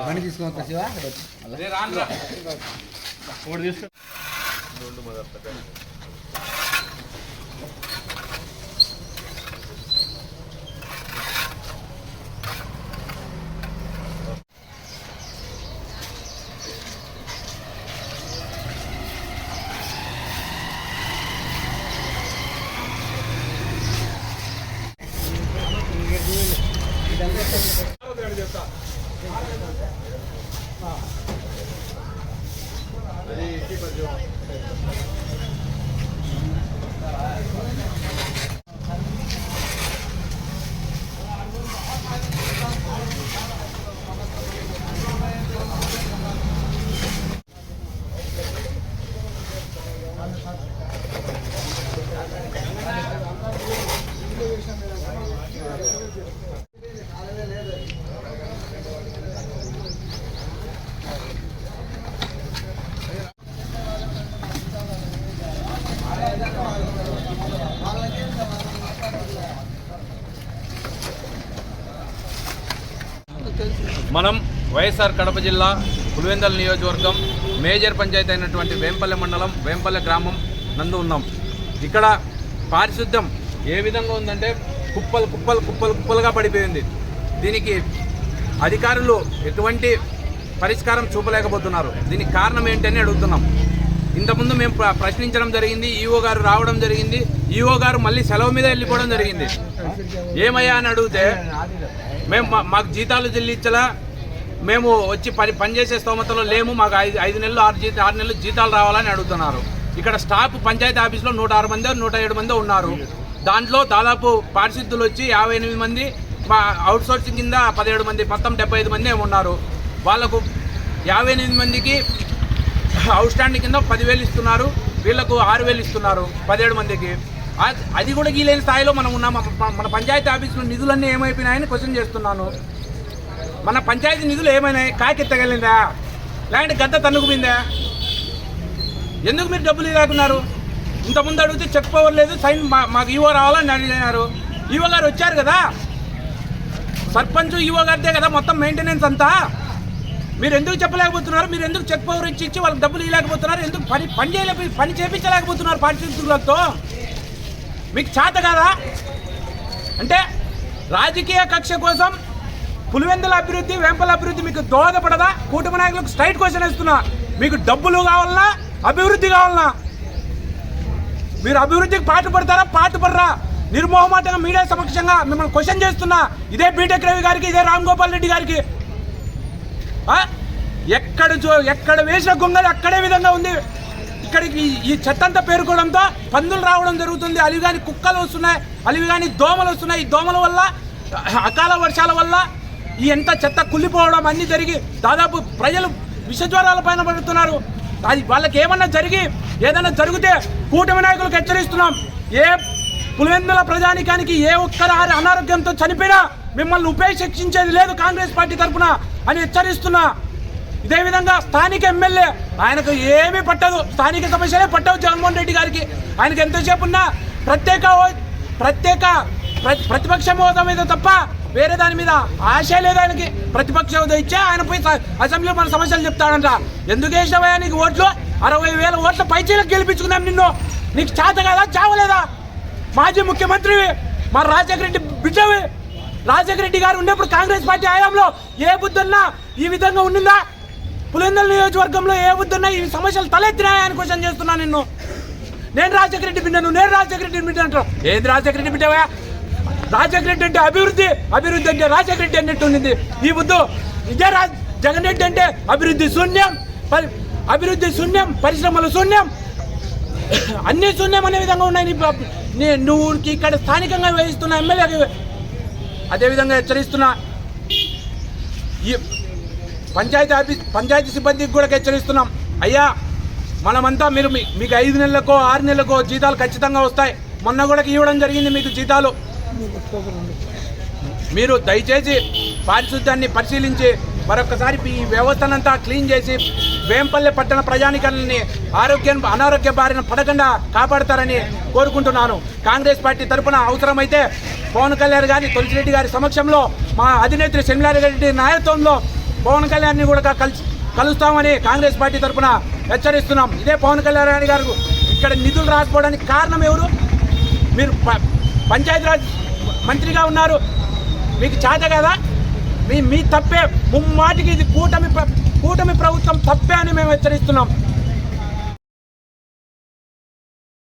బండి తీసుకో శివ మనం వైఎస్ఆర్ కడప జిల్లా పులివెందుల నియోజకవర్గం మేజర్ పంచాయతీ అయినటువంటి వేంపల్లె మండలం వేంపల్లె గ్రామం నందు ఉన్నాం. ఇక్కడ పారిశుద్ధ్యం ఏ విధంగా ఉందంటే కుప్పలుగా పడిపోయింది. దీనికి అధికారులు ఎటువంటి పరిష్కారం చూపలేకపోతున్నారు. దీనికి కారణం ఏంటని అడుగుతున్నాం. ఇంతకుముందు మేము ప్రశ్నించడం జరిగింది, ఈఓ గారు రావడం జరిగింది. ఈఓ గారు మళ్ళీ సెలవు మీద వెళ్ళిపోవడం జరిగింది. ఏమయ్యా అని అడిగితే మాకు జీతాలు చెల్లించలా, మేము వచ్చి పనిచేసే స్తోమతలో లేము, మాకు 5 నెలలు 6 నెలలు జీతాలు రావాలని అడుగుతున్నారు. ఇక్కడ స్టాఫ్ పంచాయతీ ఆఫీస్లో 106 మంది 107 మంది ఉన్నారు. దాంట్లో దాదాపు పారిశుద్ధులు వచ్చి 58 మంది, మా అవుట్సోర్సింగ్ కింద 17 మంది, మొత్తం 75 మంది ఉన్నారు. వాళ్ళకు 58 మందికి అవుట్ స్టాండింగ్ కింద 10,000 ఇస్తున్నారు, వీళ్లకు 6,000 ఇస్తున్నారు 17 మందికి. అది కూడా గీలేని స్థాయిలో మనం ఉన్నాం. మన పంచాయతీ ఆఫీసులో నిధులన్నీ ఏమైపోయినాయని క్వశ్చన్ చేస్తున్నాను. మన పంచాయతీ నిధులు ఏమైనాయి? కాకెత్తగలిందా లేదంటే గద్ద తన్నుకుపోయిందా? ఎందుకు మీరు డబ్బులు లేకున్నారు? ఇంతకుముందు అడిగితే చెక్ పవర్ లేదు, సైన్ మాకు ఈవో రావాలని అడిగినారు. ఈవో గారు వచ్చారు కదా, సర్పంచ్ ఈవో గారిదే కదా మొత్తం మెయింటెనెన్స్ అంతా. మీరు ఎందుకు చెప్పలేకపోతున్నారు? మీరు ఎందుకు చెక్ పవర్ ఇచ్చి వాళ్ళకి డబ్బులు ఇవ్వలేకపోతున్నారు? ఎందుకు పని చేయించలేకపోతున్నారు పారిశుద్ధులతో? మీకు చేత కాదా? అంటే రాజకీయ కక్ష కోసం పులివెందుల అభివృద్ధి, వేంపల అభివృద్ధి మీకు దోహదపడదా? కూటమి నాయకులకు స్ట్రైట్ క్వశ్చన్ ఇస్తున్నా. మీకు డబ్బులు కావాలన్నా అభివృద్ధి కావాలన్నా? మీరు అభివృద్ధికి పాటుపడరా? నిర్మోహమాటంగా మీడియా సమక్షంగా మిమ్మల్ని క్వశ్చన్ చేస్తున్నా. ఇదే బీటెక్ రవి గారికి, ఇదే రామ్ గోపాల్ రెడ్డి గారికి. ఎక్కడ వేసిన గొంగలు అక్కడే విధంగా ఉంది. ఇక్కడికి ఈ చెత్తంతా పేరుకోవడంతో పందులు రావడం జరుగుతుంది. అలివిగాని కుక్కలు వస్తున్నాయి, అలివిగాని దోమలు వస్తున్నాయి. ఈ దోమల వల్ల, అకాల వర్షాల వల్ల ఈ ఎంత చెత్త కుళ్ళిపోవడం అన్నీ జరిగి దాదాపు ప్రజలు విషజ్వరాల పైన పడుతున్నారు. అది వాళ్ళకి ఏదైనా జరిగితే కూటమి నాయకులకు హెచ్చరిస్తున్నాం. ఏ పులివెందుల ప్రజానికానికి ఏ ఒక్కరు అనారోగ్యంతో చనిపోయినా మిమ్మల్ని ఉపేక్షించేది లేదు కాంగ్రెస్ పార్టీ తరఫున అని హెచ్చరిస్తున్నా. ఇదే విధంగా స్థానిక ఎమ్మెల్యే, ఆయనకు ఏమీ పట్టదు, స్థానిక సమస్యలే పట్టవు జగన్మోహన్ రెడ్డి గారికి. ఆయనకు ఎంతసేపు ఉన్నా ప్రతిపక్ష హోదా మీద తప్ప వేరే దాని మీద ఆశ లేదు ఆయనకి. ప్రతిపక్ష హోదా ఇచ్చే ఆయన పోయి అసెంబ్లీలో మన సమస్యలు చెప్తాడంట. ఎందుకు వేసినవా నీకు ఓట్లు? 60,000 ఓట్ల పైచీలకు గెలిపించుకున్నాం నిన్ను. నీకు చేత కదా, చావలేదా? మాజీ ముఖ్యమంత్రివి, మా రాజశేఖర రెడ్డి బిడ్డవి. రాజశేఖర రెడ్డి గారు ఉన్నప్పుడు కాంగ్రెస్ పార్టీ హయాంలో ఏ బుద్ధున్నా ఈ విధంగా ఉండిందా? పులివెందుల నియోజకవర్గంలో ఏ బుద్ధున్నా ఈ సమస్యలు తలెత్తినాయా అని క్వశ్చన్ చేస్తున్నా నిన్ను. నేను రాజశేఖర రెడ్డి బిడ్డను, నేను రాజశేఖర రెడ్డి బిడ్డ అంటారు. ఏది రాజశేఖర రెడ్డి బిడ్డవా? రాజశేఖర రెడ్డి అంటే అభివృద్ధి అంటే రాజశేఖర రెడ్డి అన్నట్టు ఉండింది ఈ బుద్ధు. ఇదే జగన్ రెడ్డి అంటే అభివృద్ధి శూన్యం, పరిశ్రమలు శూన్యం, అన్ని శూన్యం అనే విధంగా ఉన్నాయి. నువ్వు ఇక్కడ స్థానికంగా వేయిస్తున్న ఎమ్మెల్యేకి అదేవిధంగా హెచ్చరిస్తున్నా. ఈ పంచాయతీ సిబ్బందికి కూడా హెచ్చరిస్తున్నాం. అయ్యా, మనమంతా మీకు 5 నెలలకో 6 నెలలకో జీతాలు ఖచ్చితంగా వస్తాయి. మొన్న కూడా ఇవ్వడం జరిగింది మీకు జీతాలు. మీరు దయచేసి పారిశుద్ధ్యాన్ని పరిశీలించి మరొకసారి ఈ వ్యవస్థనంతా క్లీన్ చేసి వేంపల్లె పట్టణ ప్రజానికాన్ని అనారోగ్య బారిన పడకుండా కాపాడతారని కోరుకుంటున్నాను. కాంగ్రెస్ పార్టీ తరఫున అవసరమైతే పవన్ కళ్యాణ్ గారి తులసిరెడ్డి గారి సమక్షంలో మా అధినేత్రి షర్మిలారెడ్డి నాయకత్వంలో పవన్ కళ్యాణ్ని కూడా కలుస్తామని కాంగ్రెస్ పార్టీ తరఫున హెచ్చరిస్తున్నాం. ఇదే పవన్ కళ్యాణ్ గారు ఇక్కడ నిధులు రాకపోవడానికి కారణం ఎవరు? మీరు పంచాయతీరాజ్ మంత్రిగా ఉన్నారు, మీకు చేత కదా? మీ తప్పే, ముమ్మాటికి ఇది కూటమి ప్రభుత్వం తప్పే అని మేము హెచ్చరిస్తున్నాం.